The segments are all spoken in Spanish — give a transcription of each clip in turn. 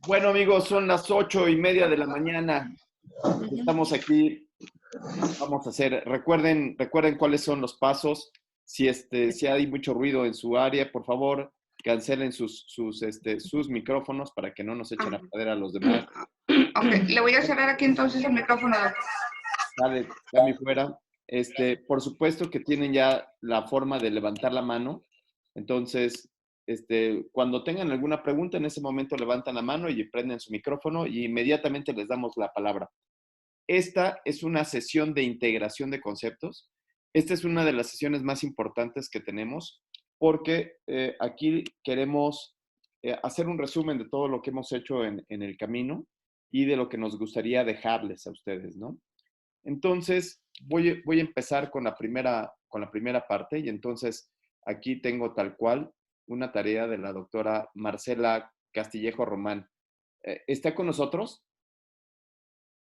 Bueno, amigos, son las 8:30 de la mañana. Estamos aquí. Vamos a hacer, recuerden cuáles son los pasos. Si hay mucho ruido en su área, por favor, cancelen sus micrófonos para que no nos echen a perder a los demás. Ok, le voy a cerrar aquí entonces el micrófono. Dame fuera. Por supuesto que tienen ya la forma de levantar la mano. Entonces, cuando tengan alguna pregunta, en ese momento levantan la mano y prenden su micrófono y inmediatamente les damos la palabra. Esta es una sesión de integración de conceptos. Esta es una de las sesiones más importantes que tenemos porque aquí queremos hacer un resumen de todo lo que hemos hecho en el camino y de lo que nos gustaría dejarles a ustedes, ¿no? Entonces, voy a empezar con la primera parte y entonces aquí tengo tal cual una tarea de la doctora Marcela Castillejo Román. ¿Está con nosotros?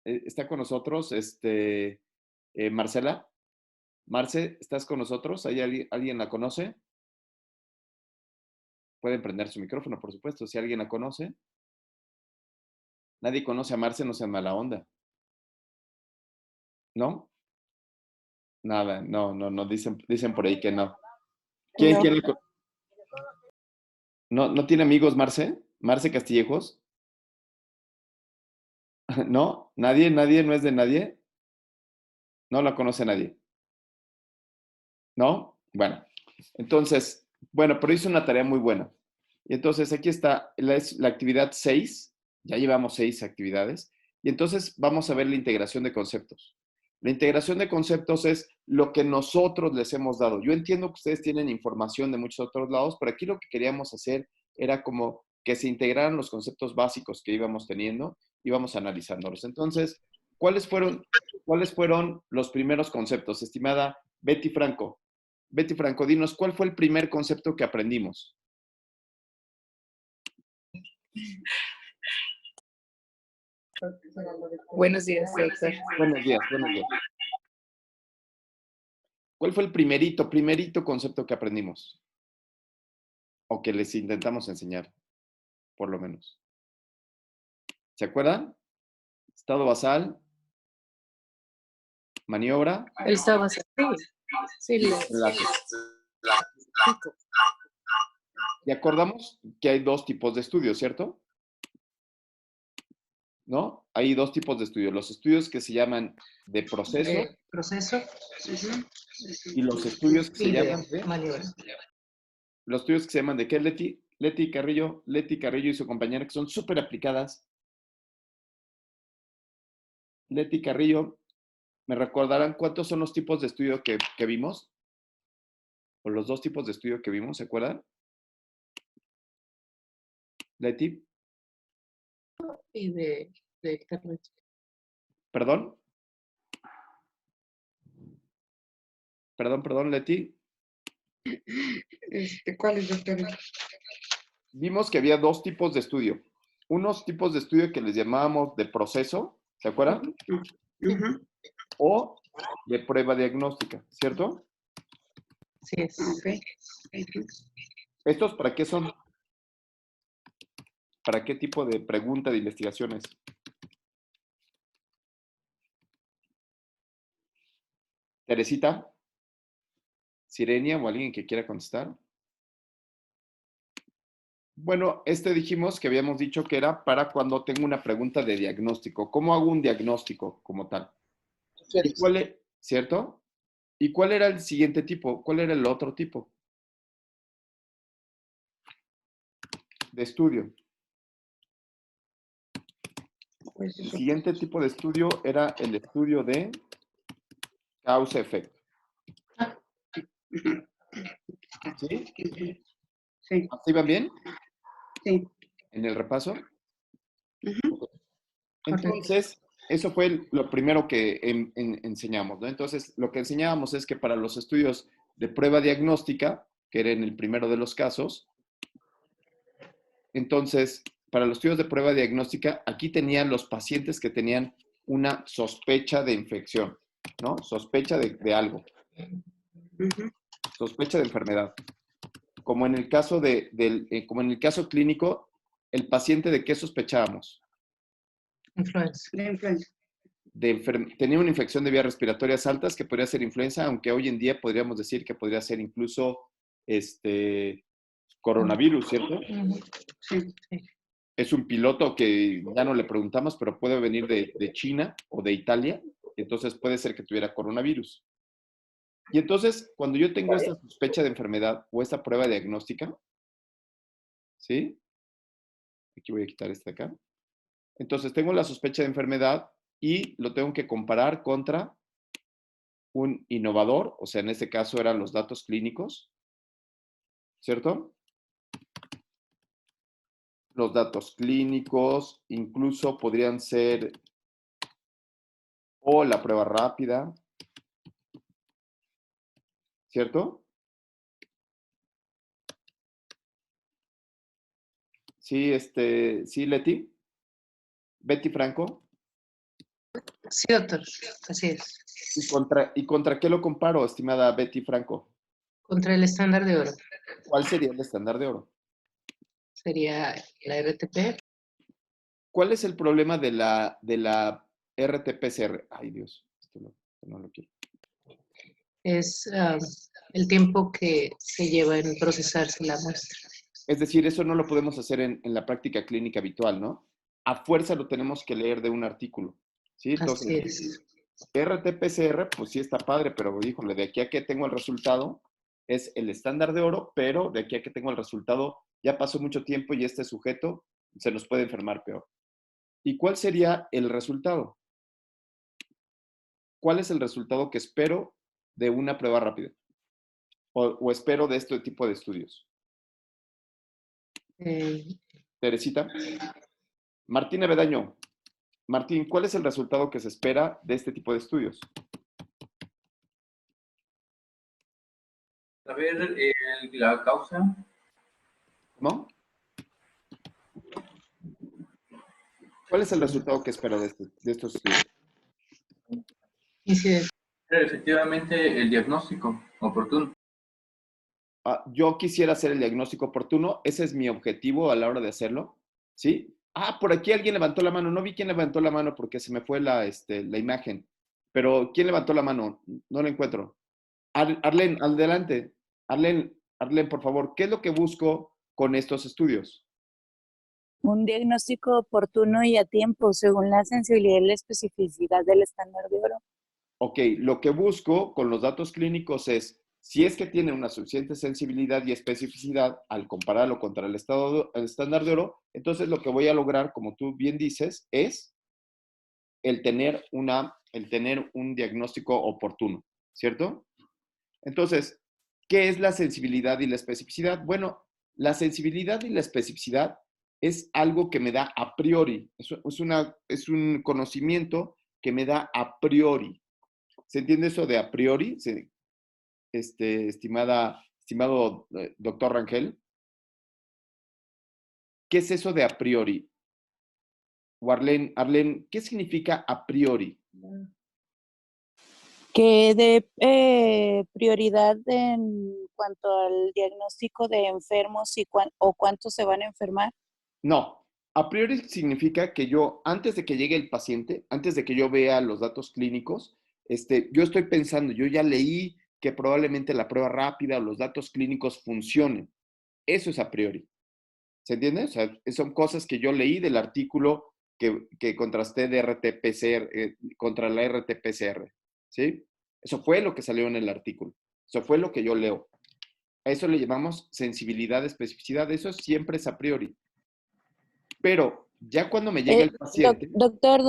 ¿Está con nosotros, Marcela? Marce, ¿estás con nosotros? ¿Alguien la conoce? Pueden prender su micrófono, por supuesto, si alguien la conoce. Nadie conoce a Marce, no sean mala onda. ¿No? Nada, no, dicen por ahí que no. ¿Quién ¿No tiene amigos, Marce? ¿Marce Castillejos? ¿No? ¿Nadie? ¿No es de nadie? ¿No la conoce nadie? ¿No? Bueno, entonces, pero hizo una tarea muy buena. Y entonces aquí está la actividad 6. Ya llevamos 6 actividades. Y entonces vamos a ver la integración de conceptos. La integración de conceptos es lo que nosotros les hemos dado. Yo entiendo que ustedes tienen información de muchos otros lados, pero aquí lo que queríamos hacer era como que se integraran los conceptos básicos que íbamos teniendo, íbamos analizándolos. Entonces, ¿cuáles fueron los primeros conceptos, estimada Betty Franco? Betty Franco, dinos, ¿cuál fue el primer concepto que aprendimos? Buenos días, doctor. Buenos días. ¿Cuál fue el primerito concepto que aprendimos? O que les intentamos enseñar, por lo menos. ¿Se acuerdan? Estado basal, maniobra. El estado basal. Sí. Enlace. Y acordamos que hay 2 tipos de estudios, ¿cierto? ¿No? Hay 2 tipos de estudios. Los estudios que se llaman de proceso. Proceso. Y los estudios que se llaman de maniobra. Los estudios que se llaman de qué, Leti Carrillo y su compañera, que son súper aplicadas. Leti Carrillo, ¿me recordarán cuántos son los tipos de estudio que vimos? O los 2 tipos de estudio que vimos, ¿se acuerdan? Leti. Y de ¿Perdón? Perdón, Leti. ¿Cuál es, doctor? Vimos que había 2 tipos de estudio. Unos tipos de estudio que les llamábamos de proceso, ¿se acuerdan? O de prueba diagnóstica, ¿cierto? Sí es. Okay. ¿Estos para qué son? ¿Para qué tipo de pregunta de investigaciones? Teresita, Sirenia o alguien que quiera contestar. Bueno, dijimos que habíamos dicho que era para cuando tengo una pregunta de diagnóstico. ¿Cómo hago un diagnóstico como tal? ¿Cierto? ¿Y cuál era el siguiente tipo? ¿Cuál era el otro tipo de estudio? El siguiente tipo de estudio era el estudio de causa-efecto. ¿Sí? Sí. ¿Así van bien? Sí. ¿En el repaso? Entonces, eso fue lo primero que enseñamos, ¿no? Entonces, lo que enseñábamos es que para los estudios de prueba diagnóstica, que era en el primero de los casos, entonces, para los estudios de prueba diagnóstica, aquí tenían los pacientes que tenían una sospecha de infección, ¿no? Sospecha de algo. Sospecha de enfermedad. Como en el caso como en el caso clínico, ¿El paciente de qué sospechábamos? Influenza. De influenza. Tenía una infección de vías respiratorias altas que podría ser influenza, aunque hoy en día podríamos decir que podría ser incluso coronavirus, ¿cierto? Ujú. Sí. Es un piloto que ya no le preguntamos, pero puede venir de China o de Italia, entonces puede ser que tuviera coronavirus. Y entonces, cuando yo tengo esta sospecha de enfermedad o esta prueba diagnóstica, ¿sí? Aquí voy a quitar este acá. Entonces, tengo la sospecha de enfermedad y lo tengo que comparar contra un innovador, o sea, en este caso eran los datos clínicos, ¿cierto? Los datos clínicos incluso podrían ser o la prueba rápida, ¿cierto? Sí, sí, Leti. Betty Franco. Sí, doctor. Así es. ¿Y contra qué lo comparo, estimada Betty Franco? Contra el estándar de oro. ¿Cuál sería el estándar de oro? Sería la RTP. ¿Cuál es el problema de la RT-PCR? Ay, Dios, esto no lo quiero. Es el tiempo que se lleva en procesarse la muestra. Es decir, eso no lo podemos hacer en la práctica clínica habitual, ¿no? A fuerza lo tenemos que leer de un artículo, ¿sí? Así Entonces, es. RT-PCR, pues sí está padre, pero híjole, de aquí a que tengo el resultado es el estándar de oro, pero de aquí a que tengo el resultado ya pasó mucho tiempo y este sujeto se nos puede enfermar peor. ¿Y cuál sería el resultado? ¿Cuál es el resultado que espero de una prueba rápida? O espero de este tipo de estudios. Eh, Teresita. Martín Avedaño. Martín, ¿cuál es el resultado que se espera de este tipo de estudios? Saber la causa. ¿Cómo? ¿Cuál es el resultado que espero de estos estudios? Incidente. Efectivamente, el diagnóstico oportuno. Yo quisiera hacer el diagnóstico oportuno. Ese es mi objetivo a la hora de hacerlo. ¿Sí? Por aquí alguien levantó la mano. No vi quién levantó la mano porque se me fue la imagen. Pero ¿quién levantó la mano? No la encuentro. Arlen, adelante. Arlen, por favor, ¿qué es lo que busco con estos estudios? Un diagnóstico oportuno y a tiempo, según la sensibilidad y la especificidad del estándar de oro. Ok, lo que busco con los datos clínicos es, si es que tiene una suficiente sensibilidad y especificidad al compararlo contra el estándar de oro, entonces lo que voy a lograr, como tú bien dices, es el tener un diagnóstico oportuno, ¿cierto? Entonces, ¿qué es la sensibilidad y la especificidad? Bueno, la sensibilidad y la especificidad es algo que me da a priori, es un conocimiento que me da a priori. ¿Se entiende eso de a priori, estimado doctor Rangel? ¿Qué es eso de a priori? O Arlen, ¿qué significa a priori? Que dé prioridad en cuanto al diagnóstico de enfermos y o cuántos se van a enfermar. No, a priori significa que yo, antes de que llegue el paciente, antes de que yo vea los datos clínicos, yo estoy pensando, yo ya leí que probablemente la prueba rápida o los datos clínicos funcionen. Eso es a priori. ¿Se entiende? O sea, son cosas que yo leí del artículo que contrasté de RT-PCR, contra la RT-PCR. ¿Sí? Eso fue lo que salió en el artículo. Eso fue lo que yo leo. A eso le llamamos sensibilidad, especificidad. Eso siempre es a priori. Pero ya cuando me llega el paciente... Doctor,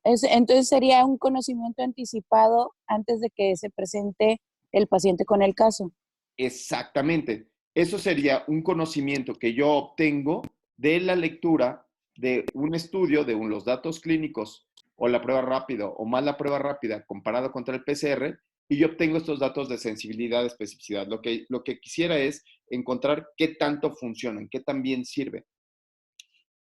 entonces sería un conocimiento anticipado antes de que se presente el paciente con el caso. Exactamente. Eso sería un conocimiento que yo obtengo de la lectura de un estudio de los datos clínicos o la prueba rápida o más la prueba rápida comparado contra el PCR y yo obtengo estos datos de sensibilidad, especificidad. Lo que quisiera es encontrar qué tanto funcionan, qué tan bien sirven.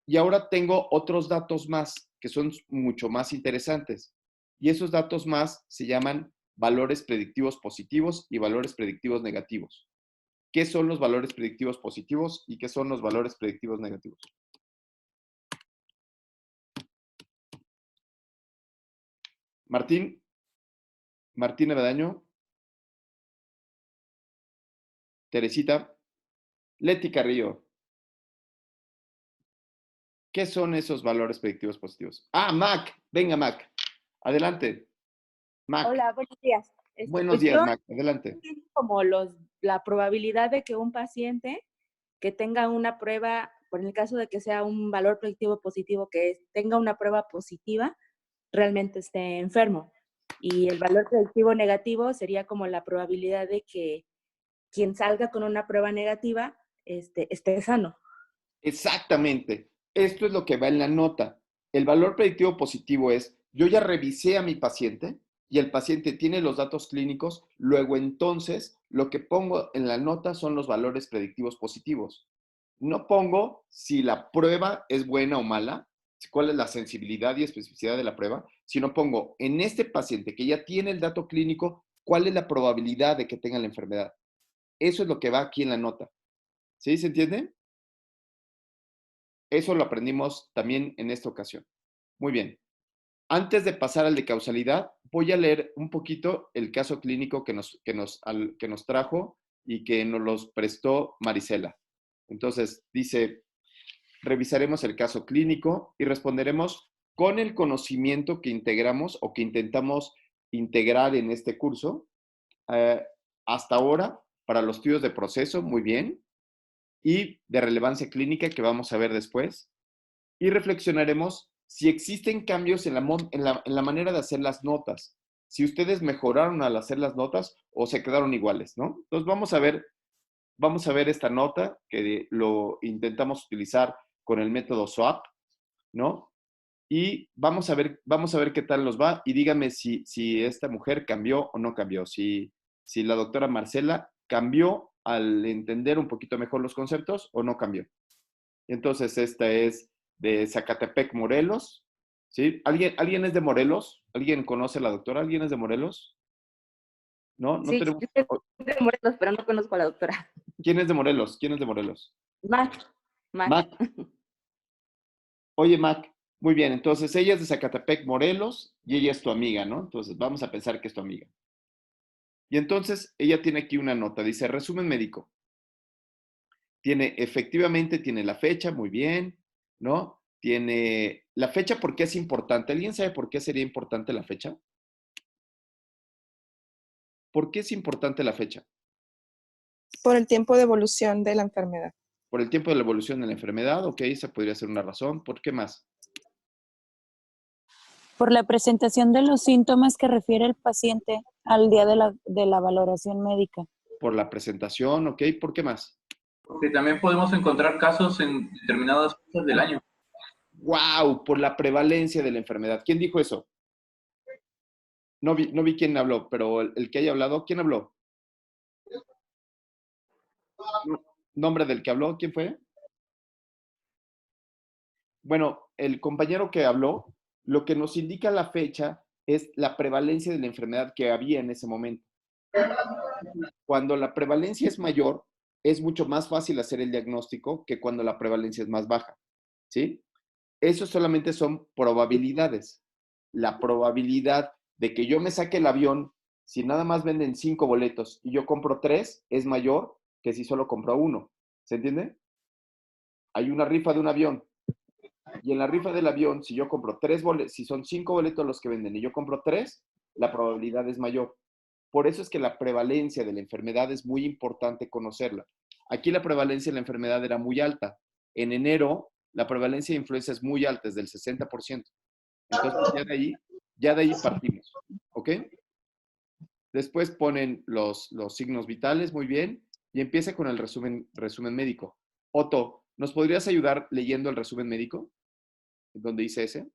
Y ahora tengo otros datos más que son mucho más interesantes. Y esos datos más se llaman valores predictivos positivos y valores predictivos negativos. ¿Qué son los valores predictivos positivos y qué son los valores predictivos negativos? Martín Avendaño, Teresita, Leti Carrillo. ¿Qué son esos valores predictivos positivos? Ah, Mac, venga Mac, adelante. Mac, Hola, buenos días. buenos Pues días yo Mac, adelante. entiendo como la probabilidad de que un paciente que tenga una prueba, por el caso de que sea un valor predictivo positivo, tenga una prueba positiva, realmente esté enfermo. Y el valor predictivo negativo sería como la probabilidad de que quien salga con una prueba negativa esté sano. Exactamente. Esto es lo que va en la nota. El valor predictivo positivo es, yo ya revisé a mi paciente y el paciente tiene los datos clínicos, luego entonces lo que pongo en la nota son los valores predictivos positivos. No pongo si la prueba es buena o mala, cuál es la sensibilidad y especificidad de la prueba, sino pongo en este paciente que ya tiene el dato clínico, cuál es la probabilidad de que tenga la enfermedad. Eso es lo que va aquí en la nota. ¿Sí? ¿Se entiende? Eso lo aprendimos también en esta ocasión. Muy bien. Antes de pasar al de causalidad, voy a leer un poquito el caso clínico que nos trajo y que nos los prestó Marisela. Entonces, dice, revisaremos el caso clínico y responderemos con el conocimiento que integramos o que intentamos integrar en este curso. Hasta ahora, para los estudios de proceso, muy bien, y de relevancia clínica que vamos a ver después. Y reflexionaremos si existen cambios en la manera de hacer las notas, si ustedes mejoraron al hacer las notas o se quedaron iguales, ¿no? Entonces vamos a ver esta nota que lo intentamos utilizar con el método SWAP, ¿no? Y vamos a ver qué tal nos va y díganme si esta mujer cambió o no cambió, si la doctora Marcela cambió al entender un poquito mejor los conceptos o no cambió. Entonces, esta es de Zacatepec, Morelos. ¿Sí? ¿Alguien es de Morelos? ¿Alguien conoce a la doctora? ¿Alguien es de Morelos? ¿No? No Sí, tenemos... yo soy de Morelos, pero no conozco a la doctora. ¿Quién es de Morelos? ¿Quién es de Morelos? Mac. Mac. Oye, Mac. Muy bien, entonces ella es de Zacatepec, Morelos, y ella es tu amiga, ¿no? Entonces vamos a pensar que es tu amiga. Y entonces ella tiene aquí una nota, dice, resumen médico. Efectivamente tiene la fecha, muy bien, ¿no? Tiene la fecha, ¿por qué es importante? ¿Alguien sabe por qué sería importante la fecha? ¿Por qué es importante la fecha? Por el tiempo de evolución de la enfermedad. Por el tiempo de la evolución de la enfermedad, ok, esa podría ser una razón. ¿Por qué más? Por la presentación de los síntomas que refiere el paciente al día de la valoración médica. Por la presentación, ok, ¿por qué más? Porque también podemos encontrar casos en determinadas fechas del año. ¡Wow! Por la prevalencia de la enfermedad. ¿Quién dijo eso? No vi quién habló, pero el que haya hablado, ¿quién habló? ¿Nombre del que habló? ¿Quién fue? Bueno, el compañero que habló, lo que nos indica la fecha es la prevalencia de la enfermedad que había en ese momento. Cuando la prevalencia es mayor, es mucho más fácil hacer el diagnóstico que cuando la prevalencia es más baja, ¿sí? Eso solamente son probabilidades. La probabilidad de que yo me saque el avión, si nada más venden 5 boletos y yo compro 3, es mayor que si solo compro 1. ¿Se entiende? Hay una rifa de un avión. Y en la rifa del avión, si yo compro 3 boletos, si son 5 boletos los que venden y yo compro 3, la probabilidad es mayor. Por eso es que la prevalencia de la enfermedad es muy importante conocerla. Aquí la prevalencia de la enfermedad era muy alta. En enero, la prevalencia de influenza es muy alta, es del 60%. Entonces, ya de ahí partimos. ¿Ok? Después ponen los signos vitales, muy bien, y empieza con el resumen médico. Otto, ¿nos podrías ayudar leyendo el resumen médico? ¿Dónde dice ese?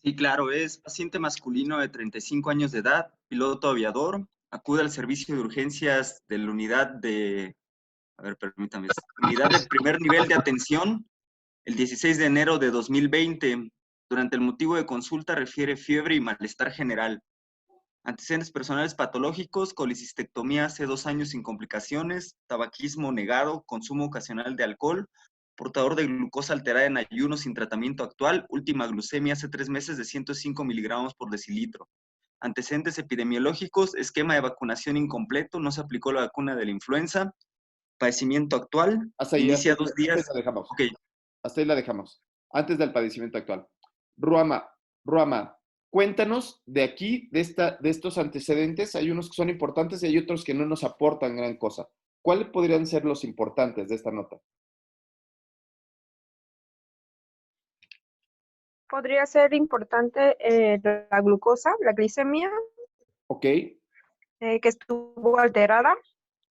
Sí, claro, es paciente masculino de 35 años de edad, piloto aviador, acude al servicio de urgencias de la unidad de primer nivel de atención el 16 de enero de 2020. Durante el motivo de consulta refiere fiebre y malestar general. Antecedentes personales patológicos, colecistectomía hace 2 años sin complicaciones, tabaquismo negado, consumo ocasional de alcohol, portador de glucosa alterada en ayuno sin tratamiento actual, última glucemia hace 3 meses de 105 miligramos por decilitro. Antecedentes epidemiológicos, esquema de vacunación incompleto, no se aplicó la vacuna de la influenza. Padecimiento actual, Hasta ahí, inicia hasta 2 ahí días. la dejamos. Ok, Hasta ahí la dejamos. Antes del padecimiento actual. Ruama, cuéntanos de aquí, de estos antecedentes. Hay unos que son importantes y hay otros que no nos aportan gran cosa. ¿Cuáles podrían ser los importantes de esta nota? Podría ser importante la glucosa, la glicemia, Ok, que estuvo alterada,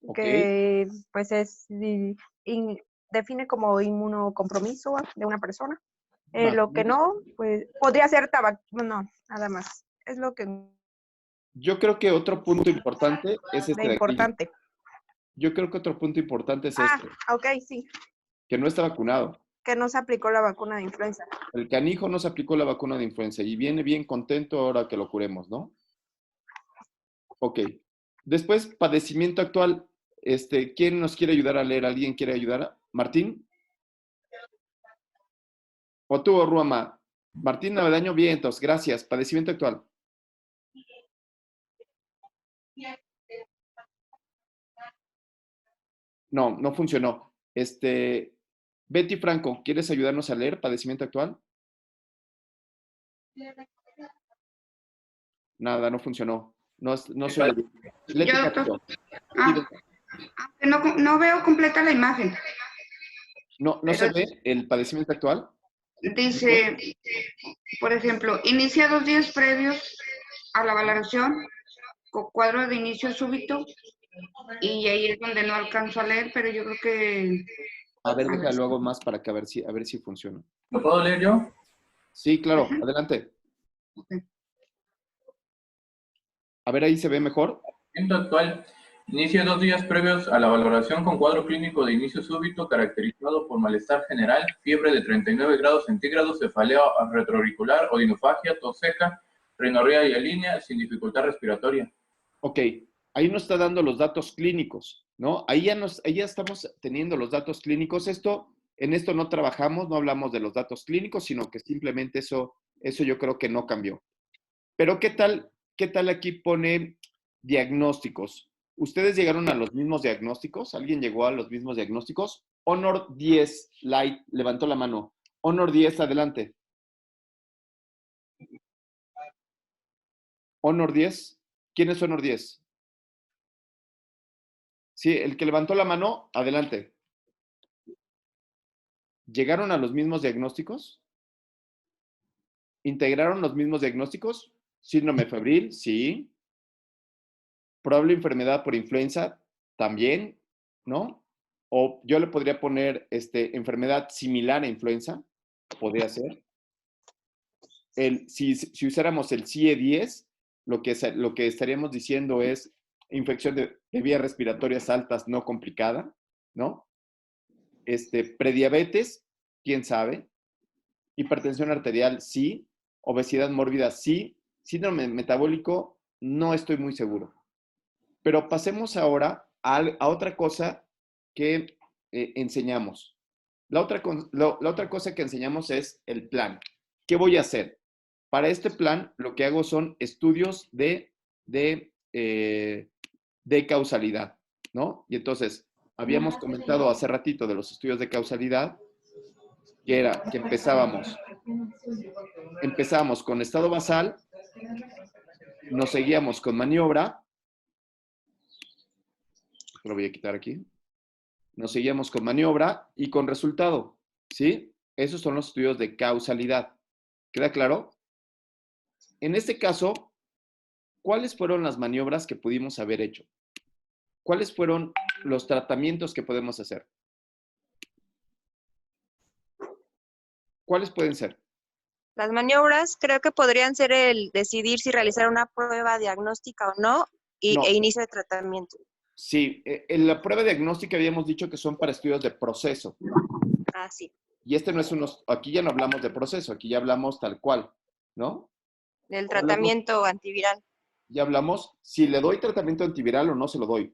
ok. que pues define como inmunocompromiso de una persona. Más Lo o que menos. no, pues podría ser tabaco, no, nada más. Es lo que Yo creo que otro punto importante es de este de aquí. importante. Yo creo que otro punto importante es Ah, este, ok, sí, que no está vacunado. que no se aplicó la vacuna de influenza. El canijo no se aplicó la vacuna de influenza y viene bien contento ahora que lo curemos, ¿no? Ok. Después, padecimiento actual. ¿Quién nos quiere ayudar a leer? ¿Alguien quiere ayudar? ¿Martín? ¿O tú, Ruama? Martín Navedaño Vientos, gracias. Padecimiento actual. No, no funcionó. Betty Franco, ¿quieres ayudarnos a leer padecimiento actual? Nada, no funcionó. No se oye. Leti Yo, Carrillo. doctor. No veo completa la imagen. No se ve el padecimiento actual. Dice, por ejemplo, inicia 2 días previos a la valoración con cuadro de inicio súbito y ahí es donde no alcanzo a leer, pero yo creo que... A ver, déjalo luego más para que a ver si funciona. ¿Lo puedo leer yo? Sí, claro, adelante. A ver, ahí se ve mejor. Padecimiento actual. Inicia 2 días previos a la valoración con cuadro clínico de inicio súbito caracterizado por malestar general, fiebre de 39 grados centígrados, cefalea retroauricular, odinofagia, tos seca, rinorrea y alínea sin dificultad respiratoria. Ok, ahí nos está dando los datos clínicos, ¿no? Ahí ya estamos teniendo los datos clínicos. En esto no trabajamos, no hablamos de los datos clínicos, sino que simplemente eso yo creo que no cambió. Pero ¿qué tal aquí pone diagnósticos? ¿Ustedes llegaron a los mismos diagnósticos? ¿Alguien llegó a los mismos diagnósticos? Honor 10, Light, levantó la mano. Honor 10, adelante. Honor 10. ¿Quién es Honor 10? Sí, el que levantó la mano, adelante. ¿Llegaron a los mismos diagnósticos? ¿Integraron los mismos diagnósticos? Síndrome febril, sí. Probable enfermedad por influenza, también, ¿no? O yo le podría poner enfermedad similar a influenza, podría ser. Si usáramos el CIE-10, lo que estaríamos diciendo es infección de vías respiratorias altas no complicada, ¿no? Prediabetes, quién sabe. Hipertensión arterial, sí. Obesidad mórbida, sí. Síndrome metabólico, no estoy muy seguro. Pero pasemos ahora a otra cosa que enseñamos. La otra cosa que enseñamos es el plan. ¿Qué voy a hacer? Para este plan, lo que hago son estudios de causalidad, ¿no? Y entonces, habíamos comentado hace ratito de los estudios de causalidad, que era que empezábamos con estado basal, nos seguíamos con maniobra, lo voy a quitar aquí, nos seguíamos con maniobra y con resultado, ¿sí? Esos son los estudios de causalidad. ¿Queda claro? En este caso, ¿cuáles fueron las maniobras que pudimos haber hecho? ¿Cuáles fueron los tratamientos que podemos hacer? ¿Cuáles pueden ser? Las maniobras creo que podrían ser el decidir si realizar una prueba diagnóstica o no, No. e inicio de tratamiento. Sí, en la prueba diagnóstica habíamos dicho que son para estudios de proceso. Ah, sí. Y aquí ya no hablamos de proceso, aquí ya hablamos tal cual, ¿no? Del tratamiento antiviral. Ya hablamos si le doy tratamiento antiviral o no se lo doy,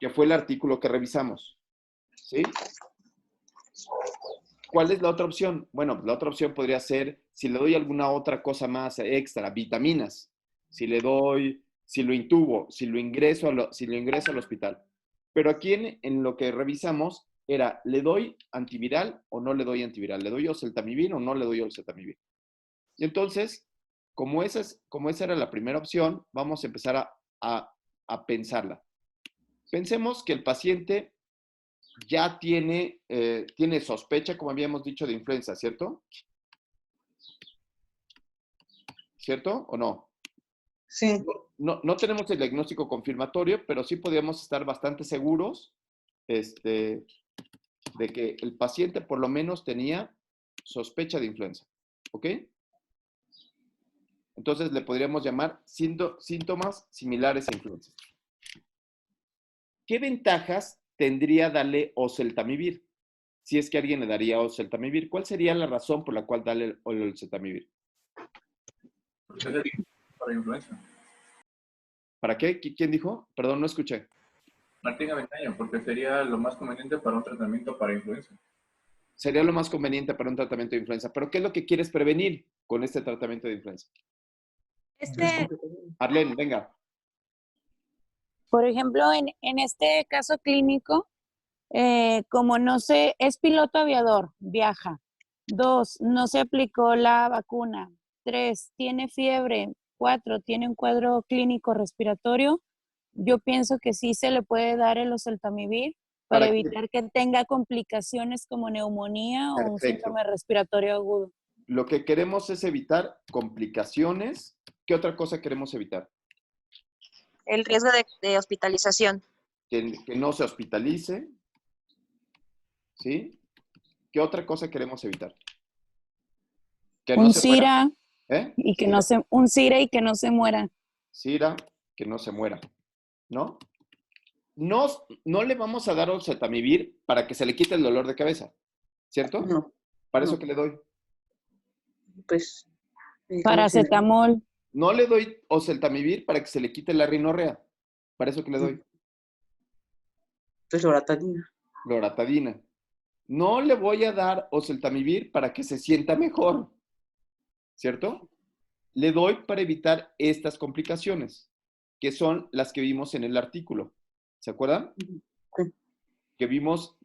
que fue el artículo que revisamos, ¿sí? ¿Cuál es la otra opción? Bueno, la otra opción podría ser si le doy alguna otra cosa más extra, vitaminas. si le doy, si lo intubo, si lo ingreso al hospital. Pero aquí en lo que revisamos era, ¿le doy antiviral o no le doy antiviral? ¿Le doy oseltamivir o no le doy oseltamivir? Y entonces, como esa era la primera opción, vamos a empezar a pensarla. Pensemos que el paciente ya tiene sospecha, como habíamos dicho, de influenza, ¿cierto? ¿Cierto o no? Sí. No tenemos el diagnóstico confirmatorio, pero sí podríamos estar bastante seguros de que el paciente por lo menos tenía sospecha de influenza. ¿Ok? Entonces le podríamos llamar síntomas similares a influenza. ¿Qué ventajas tendría darle oseltamivir? Si es que alguien le daría oseltamivir, ¿cuál sería la razón por la cual darle el oseltamivir? Para influenza. ¿Para qué? ¿Quién dijo? Perdón, no escuché. Martín Avendaño, porque sería lo más conveniente para un tratamiento para influenza. Sería lo más conveniente para un tratamiento de influenza. ¿Pero qué es lo que quieres prevenir con este tratamiento de influenza? Arlene, venga. Por ejemplo, en este caso clínico, como no se, es piloto aviador, viaja. 2, no se aplicó la vacuna. 3, tiene fiebre. 4, tiene un cuadro clínico respiratorio. Yo pienso que sí se le puede dar el oseltamivir para evitar que tenga complicaciones como neumonía o un síntoma respiratorio agudo. Lo que queremos es evitar complicaciones. ¿Qué otra cosa queremos evitar? El riesgo de hospitalización. Que no se hospitalice. ¿Sí? ¿Qué otra cosa queremos evitar? Que no un se SIRA muera. y que no se, un SIRA y que no se muera. SIRA, que no se muera. ¿No? No le vamos a dar oseltamivir para que se le quite el dolor de cabeza. ¿Cierto? No. ¿Para eso qué le doy? Pues. Paracetamol. No le doy oseltamivir para que se le quite la rinorrea. ¿Para eso qué le doy? Pues loratadina. Loratadina. No le voy a dar oseltamivir para que se sienta mejor. ¿Cierto? Le doy para evitar estas complicaciones, que son las que vimos en el artículo. ¿Se acuerdan? Sí. Que vimos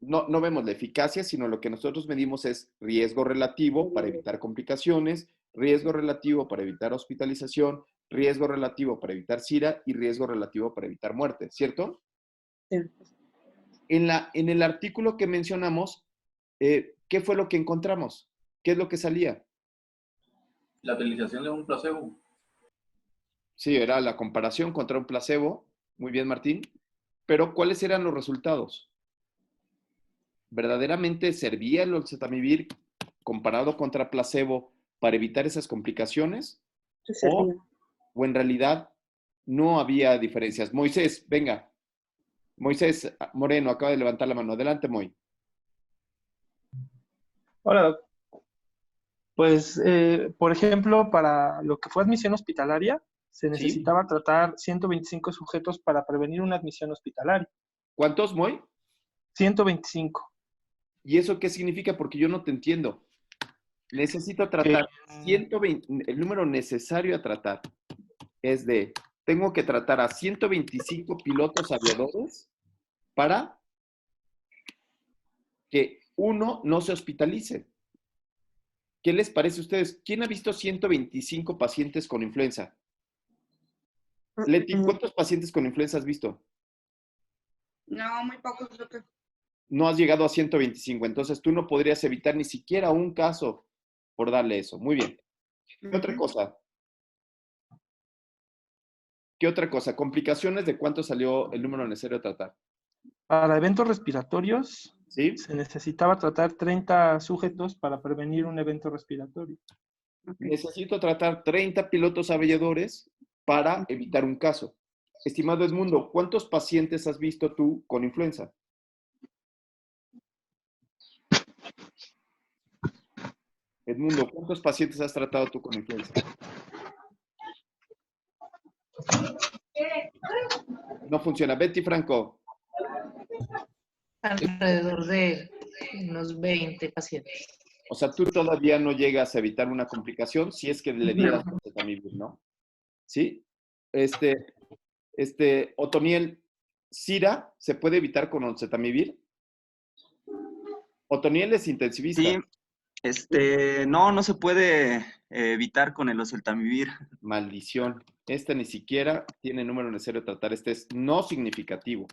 no vemos la eficacia, sino lo que nosotros medimos es riesgo relativo para evitar complicaciones, riesgo relativo para evitar hospitalización, riesgo relativo para evitar SIRA y riesgo relativo para evitar muerte, ¿cierto? Sí. En el artículo que mencionamos, ¿qué fue lo que encontramos? ¿Qué es lo que salía? La utilización de un placebo. Sí, era la comparación contra un placebo. Muy bien, Martín. Pero, ¿cuáles eran los resultados? ¿Verdaderamente servía el oseltamivir comparado contra placebo para evitar esas complicaciones? ¿O en realidad no había diferencias? Moisés, venga. Moisés Moreno acaba de levantar la mano. Adelante, Moy. Hola, Doc. Pues, por ejemplo, para lo que fue admisión hospitalaria, se necesitaba tratar 125 sujetos para prevenir una admisión hospitalaria. ¿Cuántos, Moy? 125. ¿Y eso qué significa? Porque yo no te entiendo. Necesito tratar 120, el número necesario a tratar es tengo que tratar a 125 pilotos aviadores para que uno no se hospitalice. ¿Qué les parece a ustedes? ¿Quién ha visto 125 pacientes con influenza? Leti, ¿cuántos pacientes con influenza has visto? No, muy pocos, doctor. No has llegado a 125, entonces tú no podrías evitar ni siquiera un caso por darle eso. Muy bien. ¿Qué otra cosa? ¿Qué otra cosa? ¿Complicaciones de cuánto salió el número necesario a tratar? Para eventos respiratorios, ¿sí? Se necesitaba tratar 30 sujetos para prevenir un evento respiratorio. Necesito tratar 30 pilotos aviadores para evitar un caso. Estimado Edmundo, ¿cuántos pacientes has visto tú con influenza? Edmundo, ¿cuántos pacientes has tratado tú con influenza? No funciona. Betty Franco. Alrededor de unos 20 pacientes. O sea, tú todavía no llegas a evitar una complicación si es que le dieras oseltamivir, ¿no? ¿Sí? Otoniel, ¿SIRA se puede evitar con oseltamivir? Otoniel es intensivista. Sí, no se puede evitar con el oseltamivir. Maldición. Ni siquiera tiene número necesario de tratar. Es no significativo.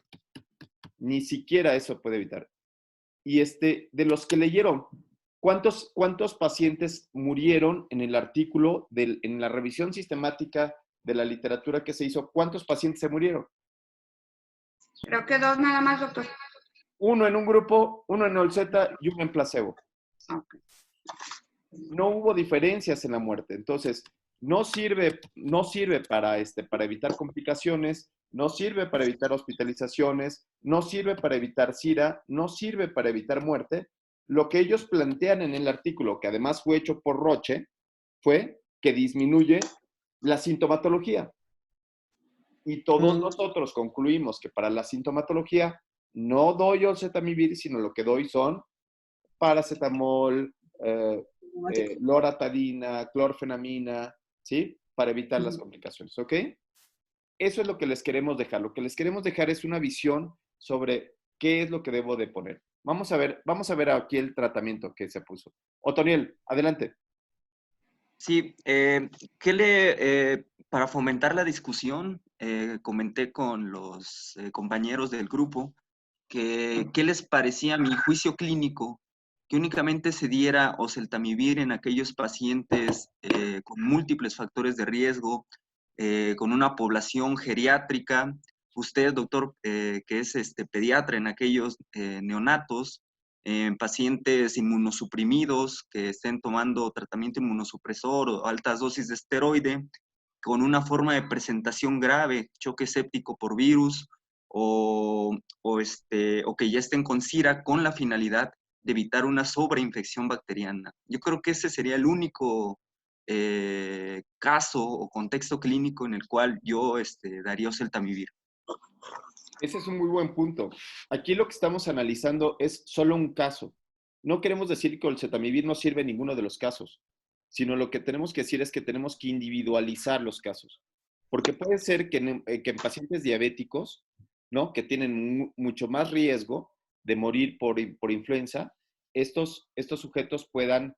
Ni siquiera eso puede evitar. Y de los que leyeron, ¿cuántos pacientes murieron en el artículo, en la revisión sistemática de la literatura que se hizo? ¿Cuántos pacientes se murieron? Creo que 2 nada más, doctor. Uno en un grupo, uno en Olzeta y uno en placebo. Okay. No hubo diferencias en la muerte. Entonces, no sirve para evitar complicaciones, no sirve para evitar hospitalizaciones, no sirve para evitar SIRA, no sirve para evitar muerte. Lo que ellos plantean en el artículo, que además fue hecho por Roche, fue que disminuye la sintomatología. Y todos nosotros concluimos que para la sintomatología no doy oseltamivir, sino lo que doy son paracetamol, loratadina, clorfenamina, ¿sí? Para evitar las complicaciones, ¿ok? Eso es lo que les queremos dejar. Lo que les queremos dejar es una visión sobre qué es lo que debo de poner. Vamos a ver aquí el tratamiento que se puso. Otoniel, adelante. Sí, para fomentar la discusión, comenté con los compañeros del grupo que qué les parecía mi juicio clínico que únicamente se diera oseltamivir en aquellos pacientes con múltiples factores de riesgo, con una población geriátrica. Usted, doctor, que es pediatra, en aquellos neonatos, pacientes inmunosuprimidos que estén tomando tratamiento inmunosupresor o altas dosis de esteroide, con una forma de presentación grave, choque séptico por virus, o que ya estén con SIRA con la finalidad de evitar una sobreinfección bacteriana. Yo creo que ese sería el único caso o contexto clínico en el cual yo daría oseltamivir. Ese es un muy buen punto. Aquí lo que estamos analizando es solo un caso. No queremos decir que el oseltamivir no sirve en ninguno de los casos, sino lo que tenemos que decir es que tenemos que individualizar los casos. Porque puede ser que en pacientes diabéticos, ¿no? Que tienen mucho más riesgo de morir por influenza, estos sujetos puedan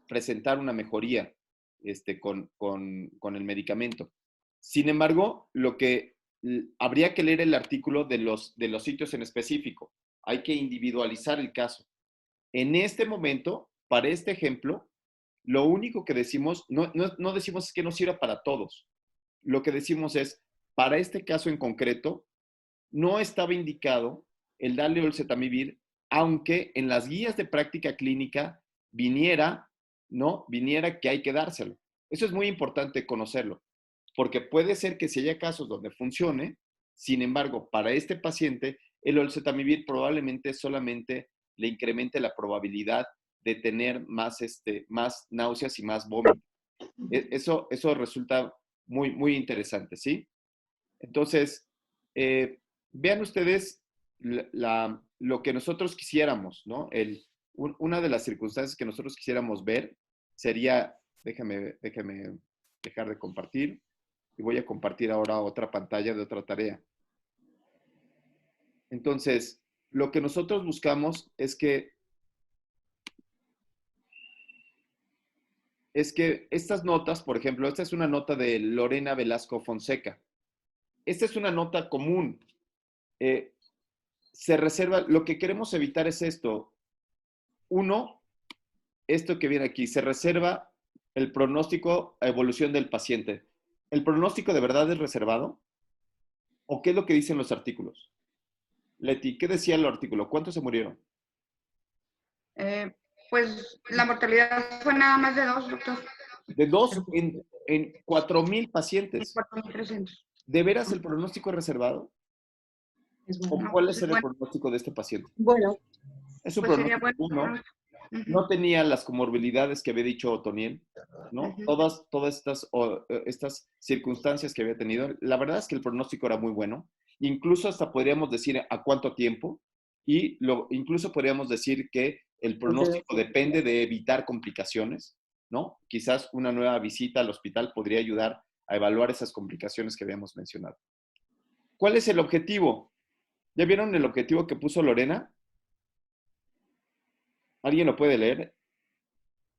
presentar una mejoría con el medicamento. Sin embargo, habría que leer el artículo de los sitios en específico. Hay que individualizar el caso. En este momento, para este ejemplo, lo único que decimos, no decimos es que no sirva para todos. Lo que decimos es, para este caso en concreto, no estaba indicado el darle oseltamivir, aunque en las guías de práctica clínica viniera que hay que dárselo. Eso es muy importante conocerlo, porque puede ser que si haya casos donde funcione, sin embargo, para este paciente, el oseltamivir probablemente solamente le incremente la probabilidad de tener más náuseas y más vómito. Eso resulta muy, muy interesante, ¿sí? Entonces, vean ustedes lo que nosotros quisiéramos, ¿no? Una de las circunstancias que nosotros quisiéramos ver sería, déjame dejar de compartir, y voy a compartir ahora otra pantalla de otra tarea. Entonces, lo que nosotros buscamos es que estas notas, por ejemplo, esta es una nota de Lorena Velasco Fonseca. Esta es una nota común. Se reserva, lo que queremos evitar es esto. Uno, esto que viene aquí, se reserva el pronóstico a evolución del paciente. ¿El pronóstico de verdad es reservado? ¿O qué es lo que dicen los artículos? Leti, ¿qué decía el artículo? ¿Cuántos se murieron? Pues la mortalidad fue nada más de 2, doctor. De 2 en 4,000 pacientes. 4,300. ¿De veras el pronóstico es reservado? ¿O cuál es el pronóstico de este paciente? Bueno. Es un pronóstico bueno. No tenía las comorbilidades que había dicho Otoniel, ¿no? Todas estas circunstancias que había tenido. La verdad es que el pronóstico era muy bueno. Incluso hasta podríamos decir a cuánto tiempo. Y incluso podríamos decir que el pronóstico depende de evitar complicaciones, ¿no? Quizás una nueva visita al hospital podría ayudar a evaluar esas complicaciones que habíamos mencionado. ¿Cuál es el objetivo? ¿Ya vieron el objetivo que puso Lorena? ¿Alguien lo puede leer?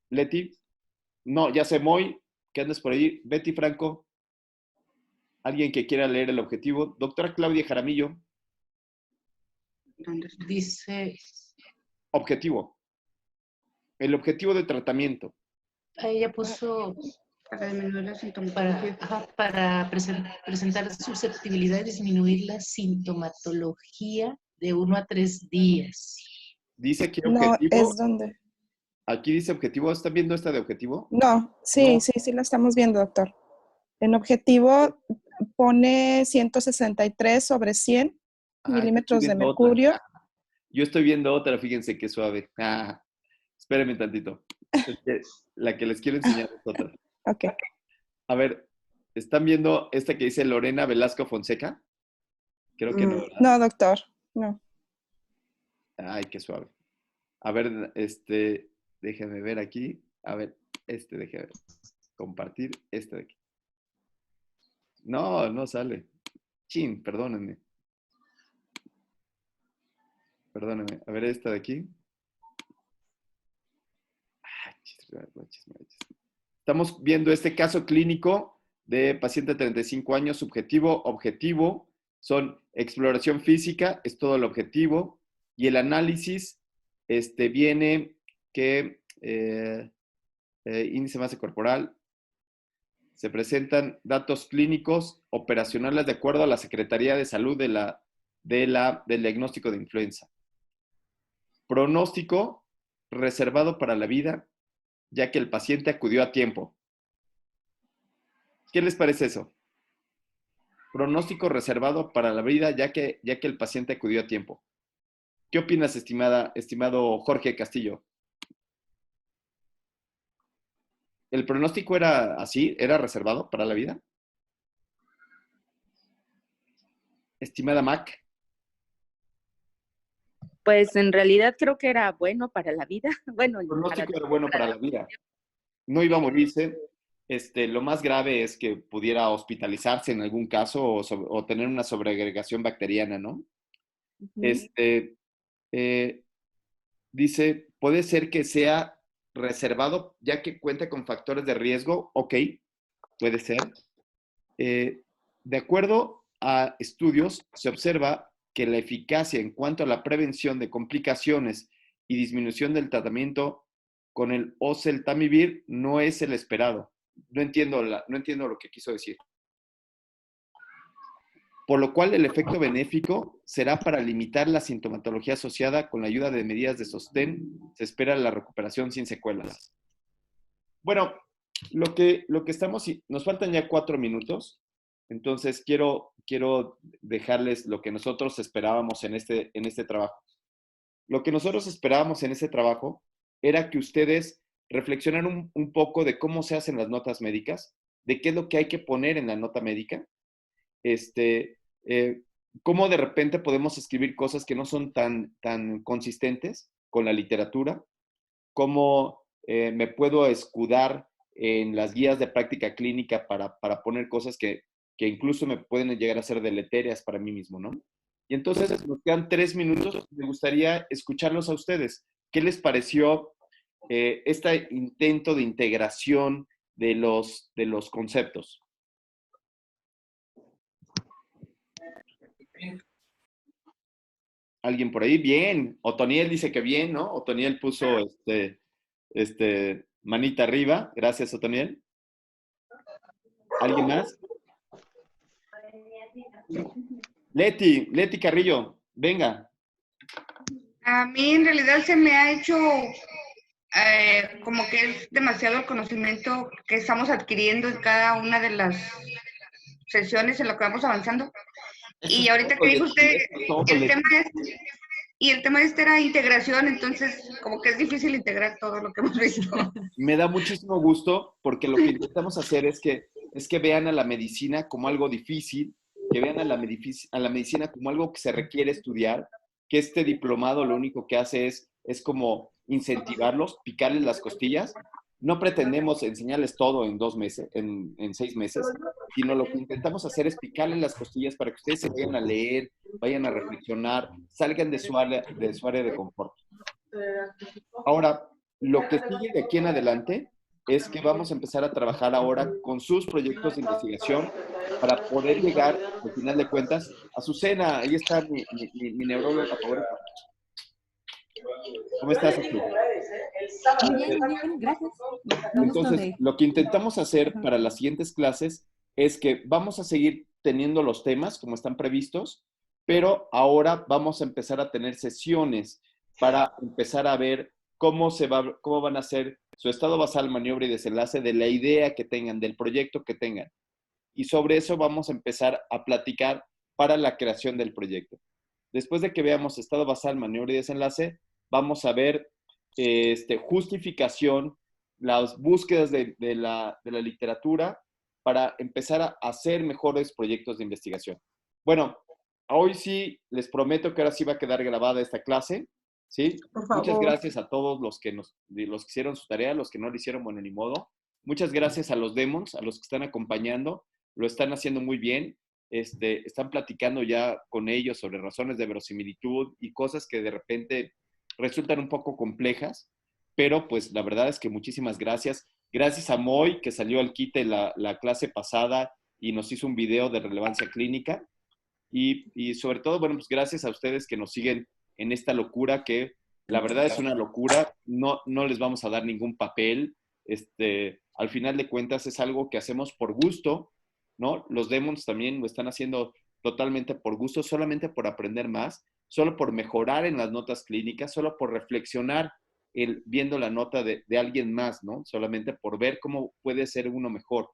¿Leti? No, ya sé, Moy, que andas por ahí. Betty Franco. ¿Alguien que quiera leer el objetivo? Doctora Claudia Jaramillo. Dice, Objetivo. El objetivo de tratamiento. ella puso Para disminuir la sintomatología. para presentar susceptibilidad y disminuir la sintomatología de 1 a 3 días. Dice que No, objetivo. es donde. Aquí dice objetivo. ¿Están viendo esta de objetivo? No, sí, No. sí la estamos viendo, doctor. En objetivo pone 163/100 milímetros de mercurio. Yo estoy viendo otra, fíjense qué suave. Espérenme tantito. Es que la que les quiero enseñar es otra. Ok. A ver, ¿están viendo esta que dice Lorena Velasco Fonseca? Creo que no, ¿verdad? No, doctor, no. Ay, qué suave. A ver, déjenme ver aquí. A ver, déjenme ver. Compartir de aquí. No, no sale. Chin, perdónenme. Perdónenme. A ver, esta de aquí. Estamos viendo este caso clínico de paciente de 35 años, subjetivo, objetivo. Son exploración física, es todo el objetivo. Y el análisis viene que índice de masa corporal. Se presentan datos clínicos operacionales de acuerdo a la Secretaría de Salud del diagnóstico de influenza. Pronóstico reservado para la vida, ya que el paciente acudió a tiempo. ¿Qué les parece eso? Pronóstico reservado para la vida, ya que el paciente acudió a tiempo. ¿Qué opinas, estimado Jorge Castillo? ¿El pronóstico era así? ¿Era reservado para la vida? Estimada Mac. Pues en realidad creo que era bueno para la vida. Bueno, el pronóstico era bueno para la vida. No iba a morirse. Lo más grave es que pudiera hospitalizarse en algún caso o tener una sobreagregación bacteriana, ¿no? Dice, puede ser que sea reservado ya que cuenta con factores de riesgo. Ok, puede ser. De acuerdo a estudios, se observa que la eficacia en cuanto a la prevención de complicaciones y disminución del tratamiento con el oseltamivir no es el esperado. No entiendo lo que quiso decir. Por lo cual, el efecto benéfico será para limitar la sintomatología asociada con la ayuda de medidas de sostén. Se espera la recuperación sin secuelas. Bueno, lo que estamos... Nos faltan ya 4 minutos. Entonces, quiero dejarles lo que nosotros esperábamos en este trabajo. Lo que nosotros esperábamos en ese trabajo era que ustedes reflexionaran un poco de cómo se hacen las notas médicas, de qué es lo que hay que poner en la nota médica, cómo de repente podemos escribir cosas que no son tan consistentes con la literatura, cómo me puedo escudar en las guías de práctica clínica para poner cosas que incluso me pueden llegar a ser deletéreas para mí mismo, ¿no? Y entonces nos quedan 3 minutos. Me gustaría escucharlos a ustedes. ¿Qué les pareció este intento de integración de los conceptos? ¿Alguien por ahí? Bien. Otoniel dice que bien, ¿no? Otoniel puso manita arriba. Gracias, Otoniel. ¿Alguien más? Leti Carrillo, venga. A mí en realidad se me ha hecho como que es demasiado el conocimiento que estamos adquiriendo en cada una de las sesiones en lo que vamos avanzando. Y ahorita que dijo usted, el tema era integración, entonces como que es difícil integrar todo lo que hemos visto. Me da muchísimo gusto porque lo que intentamos hacer es que vean a la medicina como algo difícil, que vean a la medicina como algo que se requiere estudiar, que este diplomado lo único que hace es como incentivarlos, picarles las costillas. No pretendemos enseñarles todo en 2 meses, en 6 meses, sino lo que intentamos hacer es picarles las costillas para que ustedes se vayan a leer, vayan a reflexionar, salgan de su área de confort. Ahora, lo que sigue de aquí en adelante es que vamos a empezar a trabajar ahora con sus proyectos de investigación para poder llegar, al final de cuentas, Azucena. Ahí está mi neuróloga favorita. ¿Cómo estás, Azu? Muy bien, gracias. Entonces, lo que intentamos hacer para las siguientes clases es que vamos a seguir teniendo los temas como están previstos, pero ahora vamos a empezar a tener sesiones para empezar a ver cómo van a ser su estado basal, maniobra y desenlace de la idea que tengan, del proyecto que tengan. Y sobre eso vamos a empezar a platicar para la creación del proyecto. Después de que veamos estado basal, maniobra y desenlace, vamos a ver justificación, las búsquedas de la literatura para empezar a hacer mejores proyectos de investigación. Bueno, hoy sí les prometo que ahora sí va a quedar grabada esta clase, ¿sí? Por favor. Muchas gracias a todos los que hicieron su tarea, los que no lo hicieron, bueno, ni modo. Muchas gracias a los demons, a los que están acompañando, lo están haciendo muy bien. Están platicando ya con ellos sobre razones de verosimilitud y cosas que de repente resultan un poco complejas, pero pues la verdad es que muchísimas gracias. Gracias a Moy, que salió al quite la clase pasada y nos hizo un video de relevancia clínica. Y sobre todo, bueno, pues gracias a ustedes que nos siguen en esta locura que la verdad es una locura. No les vamos a dar ningún papel. Al final de cuentas es algo que hacemos por gusto, ¿no? Los demons también lo están haciendo totalmente por gusto, solamente por aprender más, solo por mejorar en las notas clínicas, solo por reflexionar viendo la nota de alguien más, ¿no? Solamente por ver cómo puede ser uno mejor.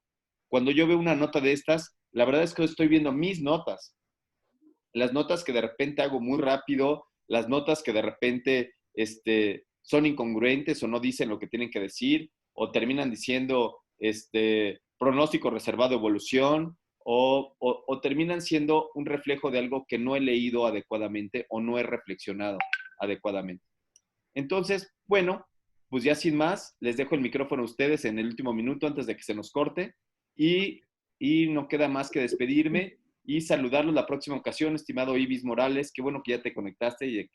Cuando yo veo una nota de estas, la verdad es que estoy viendo mis notas. Las notas que de repente hago muy rápido, las notas que de repente son incongruentes o no dicen lo que tienen que decir, o terminan diciendo pronóstico reservado evolución, o terminan siendo un reflejo de algo que no he leído adecuadamente o no he reflexionado adecuadamente. Entonces, bueno, pues ya sin más, les dejo el micrófono a ustedes en el último minuto antes de que se nos corte y no queda más que despedirme y saludarlos la próxima ocasión, estimado Ibis Morales. Qué bueno que ya te conectaste y